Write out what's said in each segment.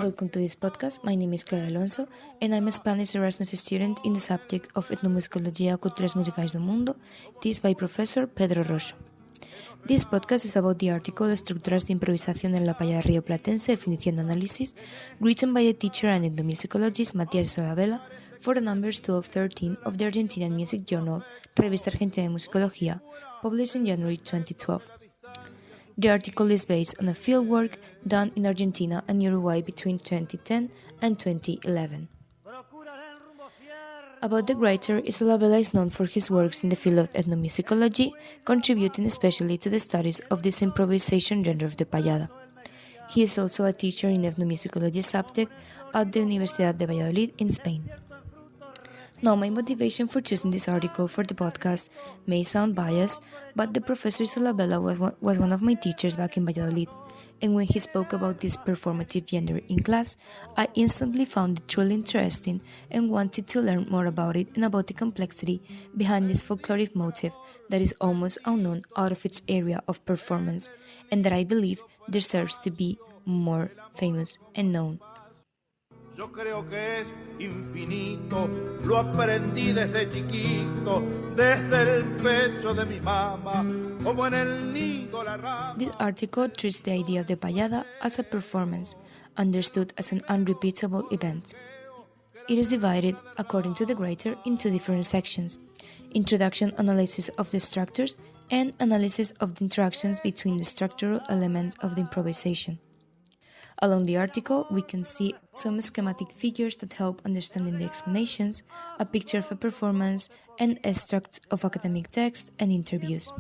Welcome to this podcast. My name is Claudia Alonso, and I'm a Spanish Erasmus student in the subject of Etnomusicologia, Culturas, musicais do mundo, this by Professor Pedro Rosso. This podcast is about the article Estructuras de improvisación en la payada rioplatense, definición de análisis, written by the teacher and ethnomusicologist Matías Isabella for the numbers 12-13 of the Argentinian music journal Revista Argentina de Musicologia, published in January 2012. The article is based on a fieldwork done in Argentina and Uruguay between 2010 and 2011. About the writer, Isabella is known for his works in the field of ethnomusicology, contributing especially to the studies of this improvisation genre of the payada. He is also a teacher in ethnomusicology subject at the Universidad de Valladolid in Spain. Now, my motivation for choosing this article for the podcast may sound biased, but the Professor Isabella was one of my teachers back in Valladolid, and when he spoke about this performative genre in class, I instantly found it truly interesting and wanted to learn more about it and about the complexity behind this folkloric motif that is almost unknown out of its area of performance, and that I believe deserves to be more famous and known. Yo creo que es infinito, lo aprendí desde chiquito, desde el pecho de mi mamá, como en el nido la rama. This article treats the idea of the payada as a performance, understood as an unrepeatable event. It is divided, according to the writer, into different sections: introduction, analysis of the structures, and analysis of the interactions between the structural elements of the improvisation. Along the article, we can see some schematic figures that help understanding the explanations, a picture of a performance, and extracts of academic texts and interviews.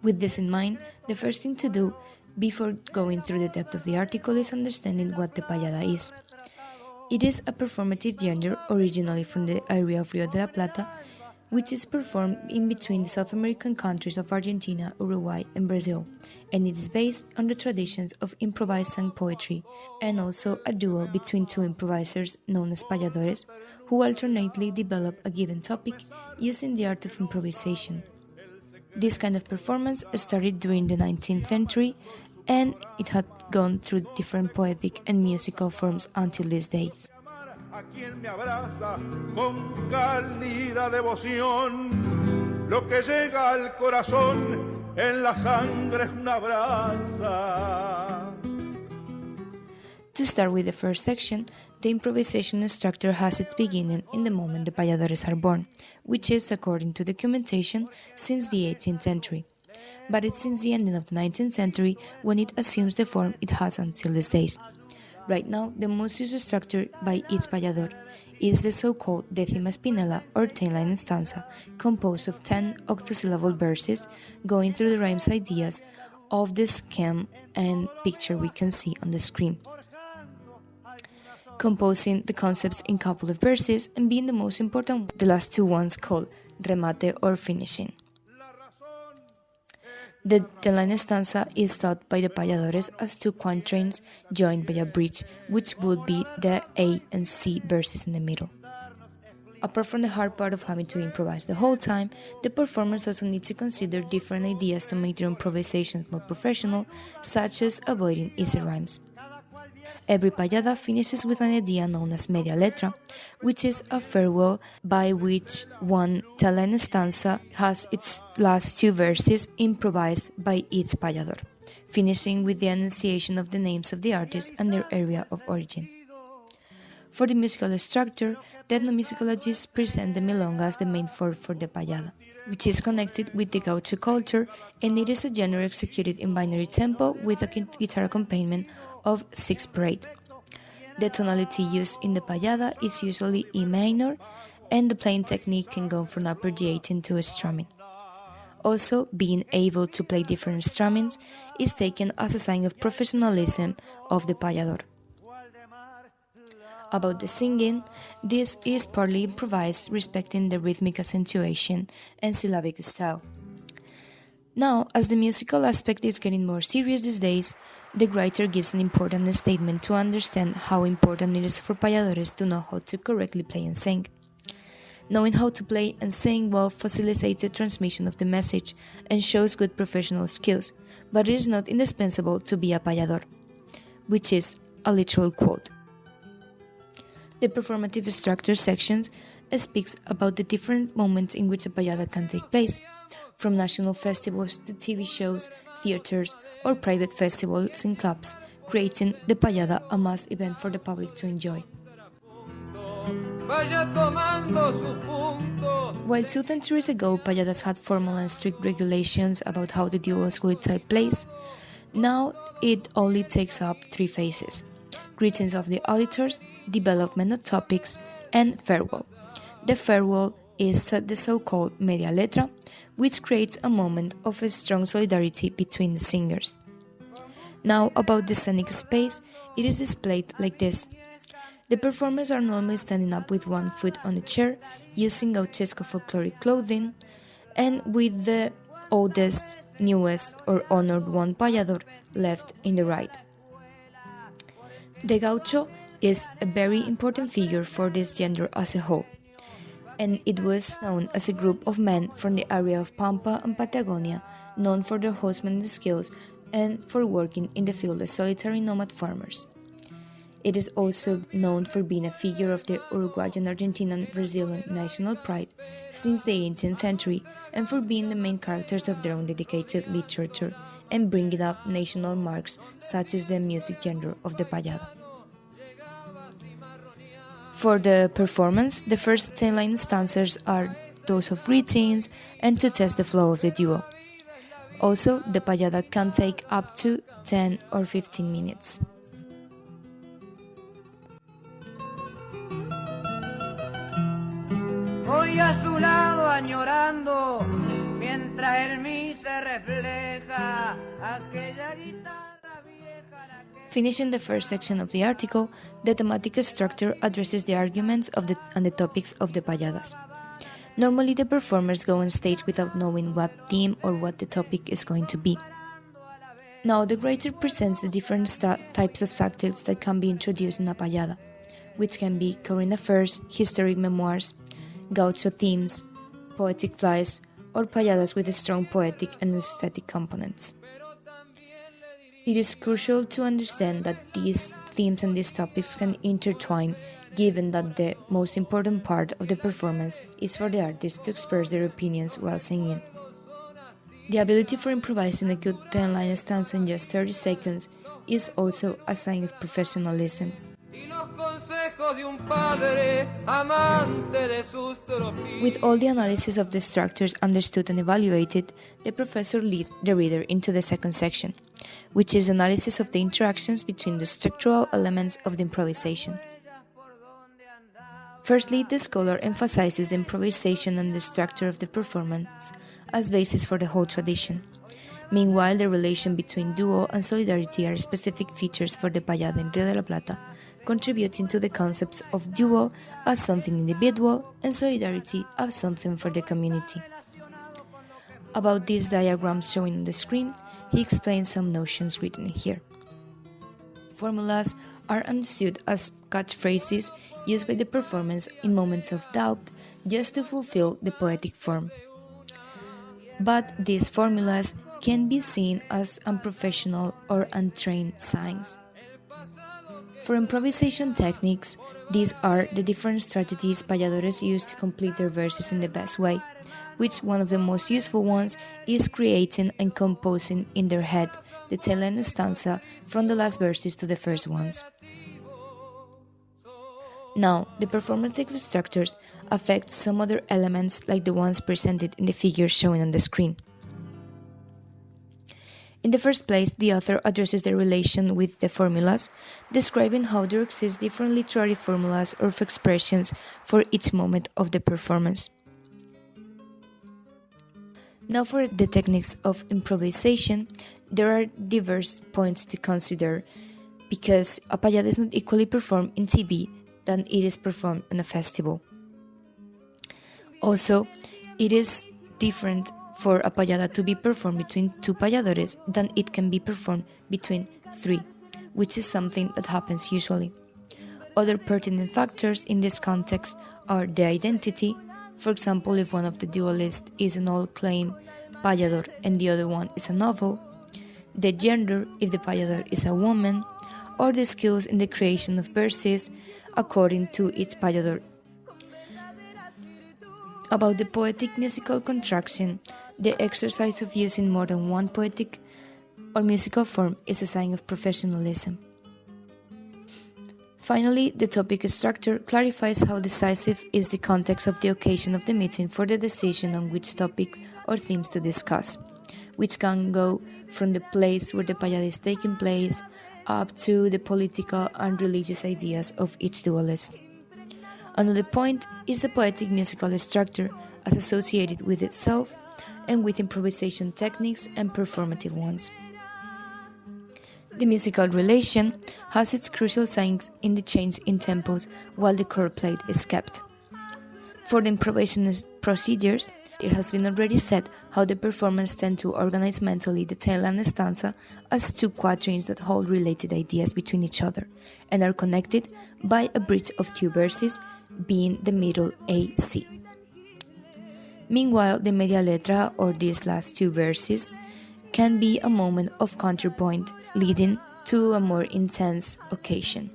With this in mind, the first thing to do before going through the depth of the article is understanding what the payada is. It is a performative genre originally from the area of Rio de la Plata, which is performed in between the South American countries of Argentina, Uruguay, and Brazil, and it is based on the traditions of improvised sung poetry, and also a duo between two improvisers known as payadores, who alternately develop a given topic using the art of improvisation. This kind of performance started during the 19th century, and it had gone through different poetic and musical forms until these days. A quien me abraza con cálida devoción, lo que llega al corazón en la sangre es una brasa. To start with the first section, the improvisation structure has its beginning in the moment the payadores are born, which is, according to documentation, since the 18th century. But it's since the ending of the 19th century when it assumes the form it has until these days. Right now, the most used structure by each payador is the so-called décima spinella or 10-line stanza, composed of 10 octosyllable verses going through the rhymes ideas of the scheme and picture we can see on the screen, composing the concepts in couple of verses and being the most important, the last two ones called remate or finishing. The 10-line stanza is taught by the payadores as two quatrains joined by a bridge, which would be the A and C verses in the middle. Apart from the hard part of having to improvise the whole time, the performers also need to consider different ideas to make their improvisations more professional, such as avoiding easy rhymes. Every payada finishes with an idea known as media letra, which is a farewell by which one 10-line stanza has its last two verses improvised by each payador, finishing with the enunciation of the names of the artists and their area of origin. For the musical structure, the ethnomusicologists present the milonga as the main form for the payada, which is connected with the gaucho culture, and it is a genre executed in binary tempo with a guitar accompaniment of 6/8. The tonality used in the payada is usually E minor, and the playing technique can go from arpeggiating to strumming. Also, being able to play different strummings is taken as a sign of professionalism of the payador. About the singing, this is partly improvised, respecting the rhythmic accentuation and syllabic style. Now, as the musical aspect is getting more serious these days, the writer gives an important statement to understand how important it is for payadores to know how to correctly play and sing. Knowing how to play and sing well facilitates the transmission of the message and shows good professional skills, but it is not indispensable to be a payador, which is a literal quote. The performative structure sections speaks about the different moments in which a payada can take place, from national festivals to TV shows, theaters, or private festivals and clubs, creating the payada a mass event for the public to enjoy. While 2 centuries ago payadas had formal and strict regulations about how the duels would take place, now it only takes up 3 phases: greetings of the auditors, development of topics, and farewell. The farewell is the so-called media letra, which creates a moment of a strong solidarity between the singers. Now about the scenic space, it is displayed like this. The performers are normally standing up with one foot on a chair, using gauchesco folkloric clothing, and with the oldest, newest, or honored one payador left in the right. The gaucho is a very important figure for this gender as a whole, and it was known as a group of men from the area of Pampa and Patagonia, known for their husbandry skills and for working in the field as solitary nomad farmers. It is also known for being a figure of the Uruguayan, Argentinian, Brazilian national pride since the 18th century, and for being the main characters of their own dedicated literature and bringing up national marks such as the music genre of the payada. For the performance, the first 10 line stanzas are those of greetings and to test the flow of the duo. Also, the payada can take up to 10 or 15 minutes. Hoy a su lado añorando, mientras en mí se refleja aquella guitarra vieja. Finishing the first section of the article, the thematic structure addresses the arguments and the topics of the payadas. Normally, the performers go on stage without knowing what theme or what the topic is going to be. Now, the writer presents the different types of subjects that can be introduced in a payada, which can be current affairs, historic memoirs, gaucho themes, poetic flies, or payadas with strong poetic and aesthetic components. It is crucial to understand that these themes and these topics can intertwine, given that the most important part of the performance is for the artist to express their opinions while singing. The ability for improvising a good 10-line stanza in just 30 seconds is also a sign of professionalism. With all the analysis of the structures understood and evaluated, the professor leads the reader into the second section, which is analysis of the interactions between the structural elements of the improvisation. Firstly, the scholar emphasizes the improvisation and the structure of the performance as basis for the whole tradition. Meanwhile, the relation between duo and solidarity are specific features for the payada in Rio de la Plata, contributing to the concepts of duo as something individual and solidarity as something for the community. About these diagrams showing on the screen, he explains some notions written here. Formulas are understood as catchphrases used by the performers in moments of doubt just to fulfill the poetic form. But these formulas can be seen as unprofessional or untrained signs. For improvisation techniques, these are the different strategies payadores use to complete their verses in the best way, which one of the most useful ones is creating and composing in their head the 10-line stanza from the last verses to the first ones. Now, the performative structures affect some other elements like the ones presented in the figures shown on the screen. In the first place, the author addresses the relation with the formulas, describing how there exist different literary formulas or expressions for each moment of the performance. Now for the techniques of improvisation, there are diverse points to consider, because a payada is not equally performed in TV than it is performed in a festival. Also, it is different for a payada to be performed between 2 payadores than it can be performed between 3, which is something that happens usually. Other pertinent factors in this context are the identity. For example, if one of the duelists is an old-claim payador and the other one is a novel, the gender, if the payador is a woman, or the skills in the creation of verses according to its payador. About the poetic musical contraction, the exercise of using more than one poetic or musical form is a sign of professionalism. Finally, the topic structure clarifies how decisive is the context of the occasion of the meeting for the decision on which topic or themes to discuss, which can go from the place where the payada is taking place up to the political and religious ideas of each dualist. Another point is the poetic musical structure as associated with itself and with improvisation techniques and performative ones. The musical relation has its crucial signs in the change in tempos while the chord played is kept. For the improvisationist procedures, it has been already said how the performers tend to organize mentally the tail and the stanza as two quatrains that hold related ideas between each other and are connected by a bridge of two verses, being the middle AC. Meanwhile, the media letra, or these last two verses, can be a moment of counterpoint leading to a more intense occasion.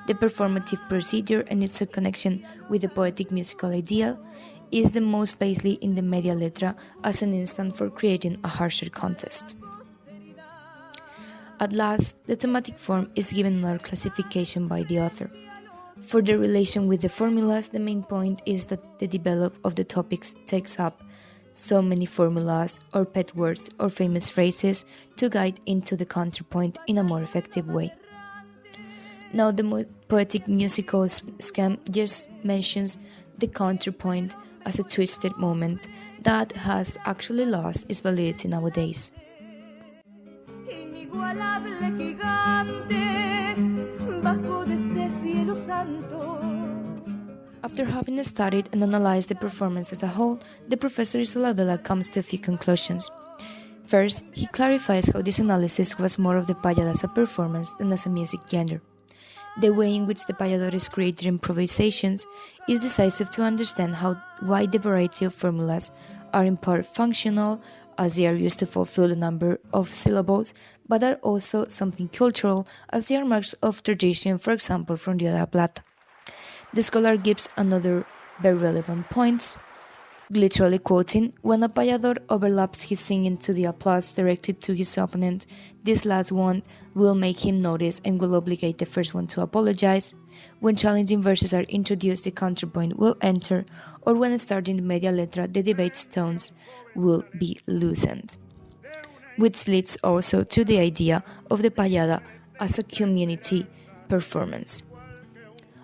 The performative procedure and its connection with the poetic musical ideal is the most likely in the media letra as an instant for creating a harsher contest. At last, the thematic form is given another classification by the author. For the relation with the formulas, the main point is that the development of the topics takes up so many formulas or pet words or famous phrases to guide into the counterpoint in a more effective way. Now, the poetic musical scheme just mentions the counterpoint as a twisted moment that has actually lost its validity nowadays. Inigualable gigante bajo de este cielo santo. After having studied and analyzed the performance as a whole, the professor Isabella comes to a few conclusions. First, he clarifies how this analysis was more of the payada as a performance than as a music genre. The way in which the payadores create their improvisations is decisive to understand why the variety of formulas are in part functional, as they are used to fulfill the number of syllables, but are also something cultural, as they are marks of tradition, for example, from Rio de la Plata. The scholar gives another very relevant point, literally quoting, "When a payador overlaps his singing to the applause directed to his opponent, this last one will make him notice and will obligate the first one to apologize. When challenging verses are introduced, the counterpoint will enter, or when starting the media letra, the debate tones will be loosened." Which leads also to the idea of the payada as a community performance.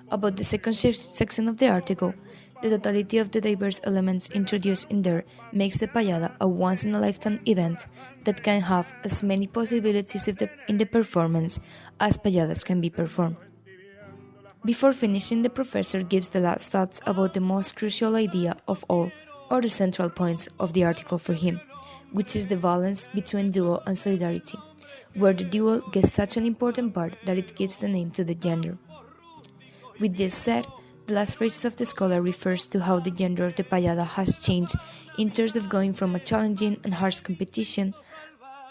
About the second section of the article, the totality of the diverse elements introduced in there makes the payada a once-in-a-lifetime event that can have as many possibilities in the performance as payadas can be performed. Before finishing, the professor gives the last thoughts about the most crucial idea of all, or the central points of the article for him, which is the balance between dual and solidarity, where the dual gets such an important part that it gives the name to the genre. With this said, the last phrases of the scholar refers to how the genre of the payada has changed in terms of going from a challenging and harsh competition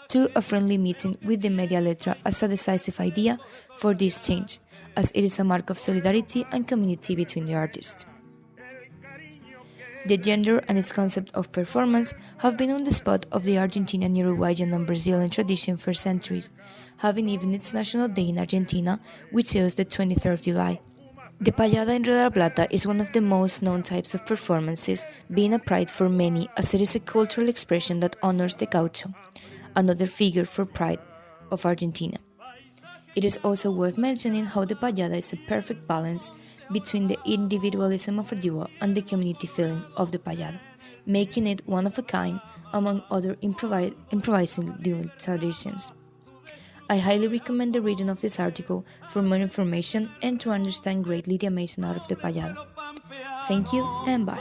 to a friendly meeting with the media letra as a decisive idea for this change, as it is a mark of solidarity and community between the artists. The genre and its concept of performance have been on the spot of the Argentinian, Uruguayan, and Brazilian tradition for centuries, having even its national day in Argentina, which is the 23rd of July. The payada in Rio de la Plata is one of the most known types of performances, being a pride for many as it is a cultural expression that honors the gaucho, another figure for pride of Argentina. It is also worth mentioning how the payada is a perfect balance between the individualism of a duo and the community feeling of the payada, making it one of a kind among other improvising duo traditions. I highly recommend the reading of this article for more information and to understand greatly the amazing art of the payada. Thank you and bye.